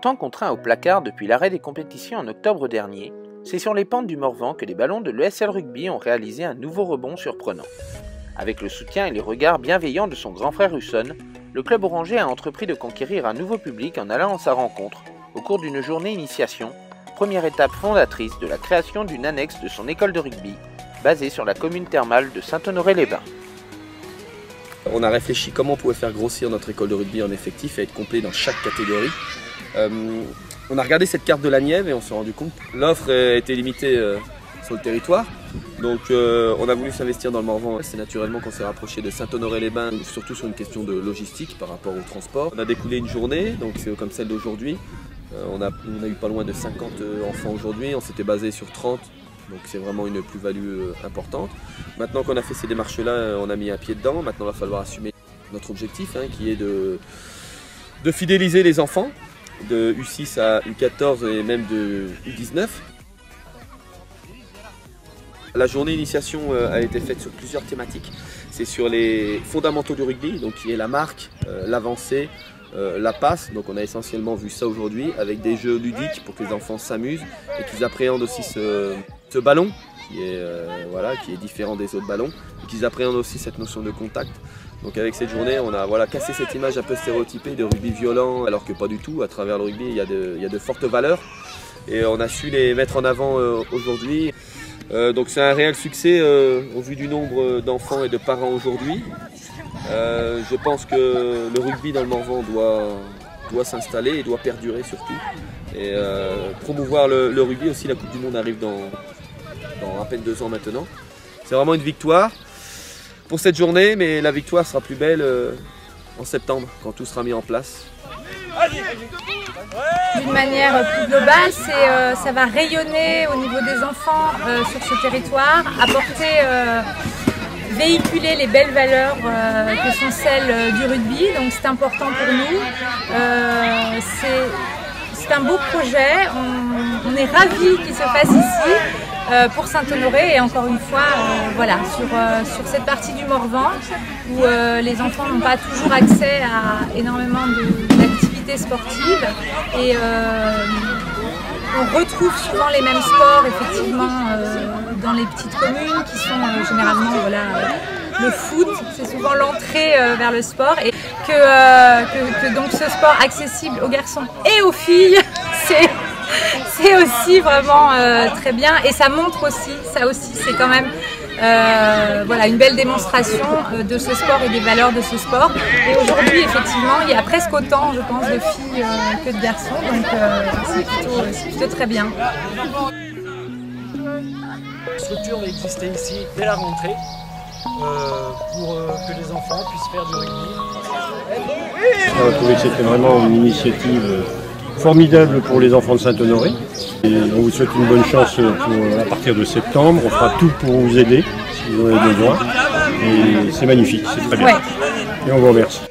Longtemps contraint au placard depuis l'arrêt des compétitions en octobre dernier, c'est sur les pentes du Morvan que les ballons de l'ESL Rugby ont réalisé un nouveau rebond surprenant. Avec le soutien et les regards bienveillants de son grand frère Husson, le club orangé a entrepris de conquérir un nouveau public en allant à sa rencontre au cours d'une journée initiation, première étape fondatrice de la création d'une annexe de son école de rugby, basée sur la commune thermale de Saint-Honoré-les-Bains. On a réfléchi comment on pouvait faire grossir notre école de rugby en effectif et être complet dans chaque catégorie. On a regardé cette carte de la Nièvre et on s'est rendu compte que l'offre était limitée sur le territoire. Donc on a voulu s'investir dans le Morvan. C'est naturellement qu'on s'est rapproché de Saint-Honoré-les-Bains, surtout sur une question de logistique par rapport au transport. On a découlé une journée, donc comme celle d'aujourd'hui. On a eu pas loin de 50 enfants aujourd'hui, on s'était basé sur 30. Donc c'est vraiment une plus-value importante. Maintenant qu'on a fait ces démarches-là, on a mis un pied dedans. Maintenant il va falloir assumer notre objectif qui est de fidéliser les enfants de U6 à U14 et même de U19. La journée initiation a été faite sur plusieurs thématiques. C'est sur les fondamentaux du rugby, donc qui est la marque, l'avancée, la passe. Donc on a essentiellement vu ça aujourd'hui avec des jeux ludiques pour que les enfants s'amusent et qu'ils appréhendent aussi ce ballon qui est différent des autres ballons et qu'ils appréhendent aussi cette notion de contact. Donc avec cette journée, on a cassé cette image un peu stéréotypée de rugby violent, alors que pas du tout. À travers le rugby, il y a de fortes valeurs et on a su les mettre en avant aujourd'hui. Donc c'est un réel succès au vu du nombre d'enfants et de parents aujourd'hui. Je pense que le rugby dans le Morvan doit s'installer et doit perdurer surtout. Et promouvoir le rugby aussi, la Coupe du Monde arrive dans à peine 2 ans maintenant. C'est vraiment une victoire pour cette journée, mais la victoire sera plus belle en septembre, quand tout sera mis en place. D'une manière plus globale, ça va rayonner au niveau des enfants sur ce territoire, véhiculer les belles valeurs que sont celles du rugby, donc c'est important pour nous. C'est un beau projet, on est ravis qu'il se fasse ici. Pour Saint-Honoré et encore une fois sur cette partie du Morvan où les enfants n'ont pas toujours accès à énormément d'activités sportives et on retrouve souvent les mêmes sports effectivement dans les petites communes qui sont généralement le foot, c'est souvent l'entrée vers le sport et que donc ce sport accessible aux garçons et aux filles c'est aussi vraiment très bien et ça montre aussi, c'est quand même une belle démonstration de ce sport et des valeurs de ce sport. Et aujourd'hui effectivement il y a presque autant je pense de filles que de garçons, donc c'est plutôt très bien. La structure va exister ici dès la rentrée pour que les enfants puissent faire du rugby. On a trouvé que c'était vraiment une initiative formidable pour les enfants de Saint-Honoré. On vous souhaite une bonne chance à partir de septembre. On fera tout pour vous aider si vous en avez besoin. Et c'est magnifique, c'est très bien. Et on vous remercie.